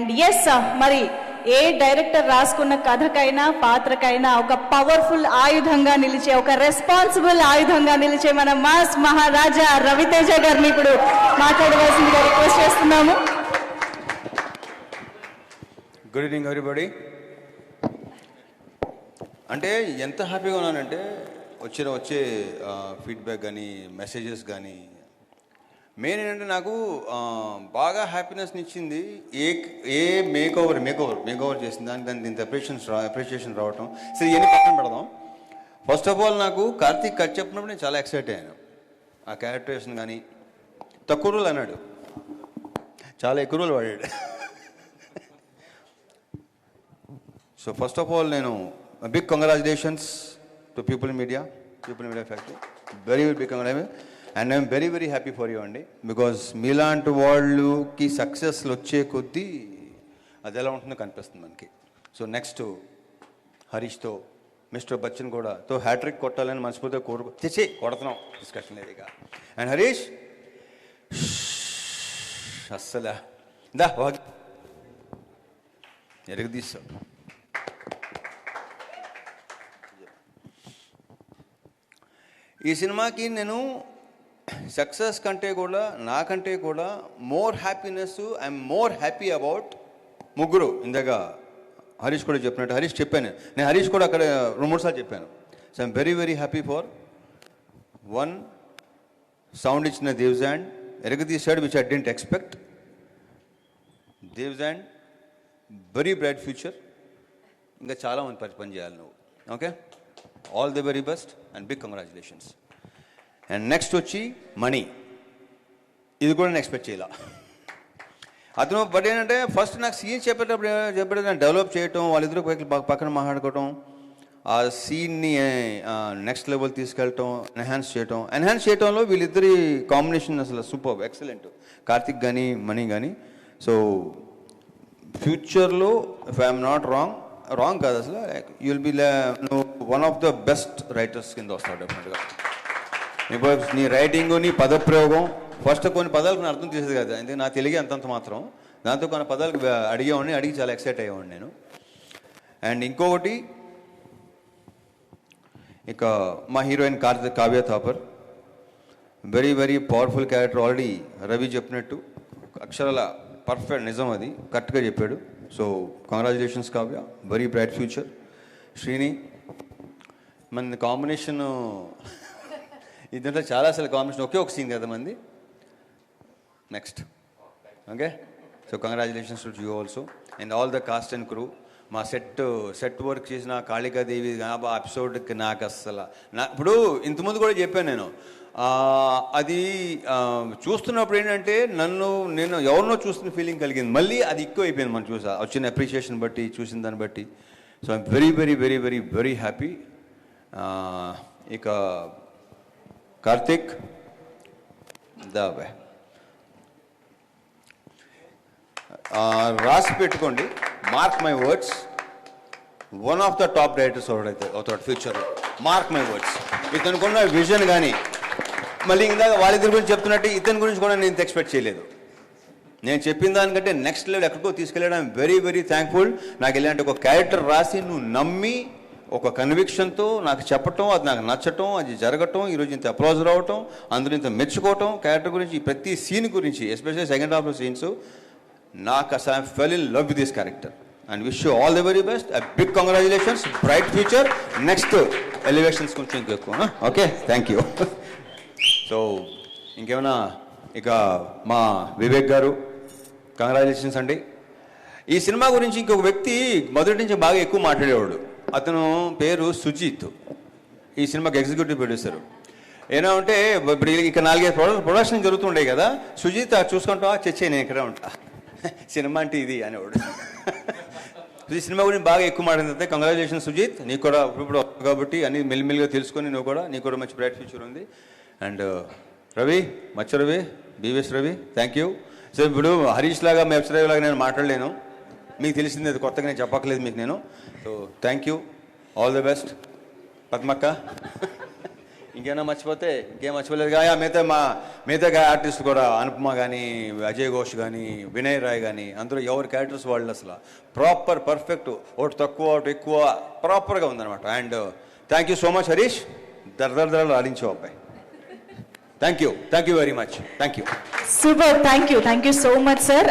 And yes మరి ఏ director రాసుకున్న కథకైనా పాత్రకైనా ఒక పవర్ఫుల్ ఆయుధంగా నిలిచే ఒక రెస్పాన్సిబుల్ ఆయుధంగా నిలిచే మన మాస్ మహారాజా రవితేజ గారిని ఇప్పుడు మాట్లాడవలసిందిగా రిక్వెస్ట్ చేస్తున్నాము. Good evening everybody. అంటే ఎంత హ్యాపీగా ఉన్నానంటే వచ్చే ఫీడ్బ్యాక్ కానీ మెసేజెస్ కానీ మెయిన్ ఏంటంటే నాకు బాగా హ్యాపీనెస్ని ఇచ్చింది ఏ మేకోవర్ చేసింది దానికి దీంతో అప్రిషియేషన్ రావటం. సరే ఇవన్నీ పక్కన పెడదాం. ఫస్ట్ ఆఫ్ ఆల్ నాకు కార్తీక్ కట్ చెప్పినప్పుడు నేను చాలా ఎక్సైట్ అయ్యాను. ఆ క్యారెక్టరేషన్ కానీ తక్కువ రోజులు అన్నాడు, చాలా ఎక్కువ రోజులు వాడాడు. సో ఫస్ట్ ఆఫ్ ఆల్ నేను big congratulations to people media factory. Very big congratulation. And I'm very very happy for you అండి. బికాజ్ మీలాంటి వాళ్ళకి సక్సెస్లు వచ్చే కొద్దీ అది ఎలా ఉంటుందో కనిపిస్తుంది మనకి. సో నెక్స్ట్ హరీష్తో మిస్టర్ బచ్చన్ కూడా హ్యాట్రిక్ కొట్టాలని మనస్ఫూర్తిగా కొడుతున్నాం, డిస్కషన్ లేదు ఇక. అండ్ హరీష్ అస్సలు ఎరగదీస్తాం. ఈ సినిమాకి నేను సక్సెస్ కంటే కూడా నాకంటే కూడా more happiness, I'm more happy about ముగ్గురు. ఇందాక హరీష్ కూడా చెప్పినట్టు హరీష్ చెప్పాను నేను, హరీష్ కూడా అక్కడ 2-3 సార్లు చెప్పాను. So I'm very very happy for one sound ఇచ్చిన దేవ్జాండ్, ఎరగదీశాడు విచ్ ఐ డెంట్ ఎక్స్పెక్ట్. దేవ్జాండ్ వెరీ బ్రైట్ ఫ్యూచర్, ఇంకా చాలా మంది పని చేయాలి నువ్వు. Okay, all the very best and big congratulations. And next వచ్చి మణి, ఇది కూడా నేను ఎక్స్పెక్ట్ చేయాల అతను. బట్ ఏంటంటే ఫస్ట్ నాకు సీన్ చెప్పేటప్పుడు నేను డెవలప్ చేయటం, వాళ్ళిద్దరూ పక్కన మాట్లాడుకోవటం, ఆ సీన్ని నెక్స్ట్ లెవెల్ తీసుకెళ్ళటం, ఎన్హాన్స్ చేయటంలో వీళ్ళిద్దరి కాంబినేషన్ అసలు సూపర్ ఎక్సలెంట్, కార్తిక్ కానీ మణి కానీ. సో ఫ్యూచర్లో ఇఫ్ ఐఎమ్ నాట్ రాంగ్ కాదు అసలు, you will be one of the best writers కింద వస్తాడు డెఫినెట్గా. నీ రైటింగ్, నీ పదప్రయోగం, ఫస్ట్ కొన్ని పదాలకు నేను అర్థం చేసేది కదా, ఎందుకంటే నా తెలుగే అంతంత మాత్రం, దాంతో కొన్ని పదాలకు అడిగి చాలా ఎక్సైట్ అయ్యేవాడిని నేను. అండ్ ఇంకొకటి ఇక మా heroine Kavya Thapar, very very powerful character. Already Ravi చెప్పినట్టు అక్షరాల పర్ఫెక్ట్, నిజం, అది కరెక్ట్గా చెప్పాడు. So congratulations Kavya, very bright future. Srini, మన కాంబినేషన్ ఇదంతా చాలా అసలు కాంబినేషన్, ఒకే ఒక సీన్ కదా మంది. Next okay, so congratulations to you also and all the cost and crew. మా సెట్ వర్క్ చేసిన కాళికాదేవి ఎపిసోడ్కి నాకు అస్సలు ఇప్పుడు ఇంతకుముందు కూడా చెప్పాను నేను, అది చూస్తున్నప్పుడు ఏంటంటే నేను ఎవరినో చూస్తున్న ఫీలింగ్ కలిగింది, మళ్ళీ అది ఎక్కువ అయిపోయింది మనం వచ్చిన అప్రిషియేషన్ బట్టి, చూసిన దాన్ని బట్టి. So I'm very very very very very happy. ఇక కార్తిక్ రాసి పెట్టుకోండి, mark my words, one of the top writers అవుతాడు ఫ్యూచర్లో, మార్క్ మై వర్డ్స్. ఇతనుకున్న విజన్ కానీ, మళ్ళీ ఇందాక వాళ్ళిద్దరి గురించి చెప్తున్నట్టు ఇతని గురించి కూడా నేను ఎక్స్పెక్ట్ చేయలేదు. నేను చెప్పిన దానికంటే నెక్స్ట్ లెవెల్ ఎక్కడికో తీసుకెళ్ళడం ఐఎమ్ వెరీ వెరీ థ్యాంక్ఫుల్. నాకు ఇలాంటి ఒక క్యారెక్టర్ రాసి నువ్వు నమ్మి ఒక కన్విక్షన్తో నాకు చెప్పటం, అది నాకు నచ్చటం, అది జరగటం, ఈరోజు ఇంత అప్లాజ్ రావటం, అందులో ఇంత మెచ్చుకోవటం, క్యారెక్టర్ గురించి, ప్రతి సీన్ గురించి, ఎస్పెషల్లీ సెకండ్ హాఫ్లో సీన్స్, నాకు అసలు I fell in love with this character and wish you all the very best. Big congratulations, bright future, next elevations కొంచెం ఇంకెక్కువ. Okay, thank you. సో ఇంకేమైనా, ఇక మా వివేక్ గారు కంగ్రాచులేషన్స్ అండి. ఈ సినిమా గురించి ఇంకొక వ్యక్తి మొదటి నుంచి బాగా ఎక్కువ మాట్లాడేవాడు, అతను పేరు సుజిత్. ఈ సినిమాకి ఎగ్జిక్యూటివ్ ప్రొడ్యూసర్. ఏమంటే ఇప్పుడు ఇక 4-5 ప్రొడక్షన్ జరుగుతుండే కదా, సుజిత్ చూసుకుంటా చచ్చే నేను ఇక్కడ ఉంటా, సినిమా అంటే ఇది అనేవాడు. ఈ సినిమా గురించి బాగా ఎక్కువ మాట్లాడితే కంగ్రాచులేషన్ సుజిత్, నీకు కూడా ఇప్పుడు కాబట్టి అన్ని మెల్లిమెల్లిగా తెలుసుకొని నీకు కూడా మంచి బ్రైట్ ఫ్యూచర్ ఉంది. అండ్ రవి, మచ్చ Ravi, BVS Ravi, thank you. So ఇప్పుడు హరీష్ లాగా, మెప్స్ రవి లాగా నేను మాట్లాడలేను, మీకు తెలిసింది, అది కొత్తగా నేను చెప్పక్కలేదు మీకు నేను. So thank you, all the best. పద్మక్క ఇంకేమైనా మర్చిపోతే ఇంకేం మర్చిపోలేదు మిగతా ఆర్టిస్ట్ కూడా అనుపమ కానీ అజయ్ ఘోష్ కానీ వినయ్ రాయ్ కానీ అందరూ ఎవరి క్యారెక్టర్స్ వాళ్ళు అసలు ప్రాపర్ పర్ఫెక్ట్, ఒకటి తక్కువ ఒకటి ఎక్కువ ప్రాపర్గా ఉందన్నమాట. And thank you so much Harish, దరదరదరలు ఆడించావు అబ్బాయి. Thank you very much. Thank you. Super, thank you so much sir.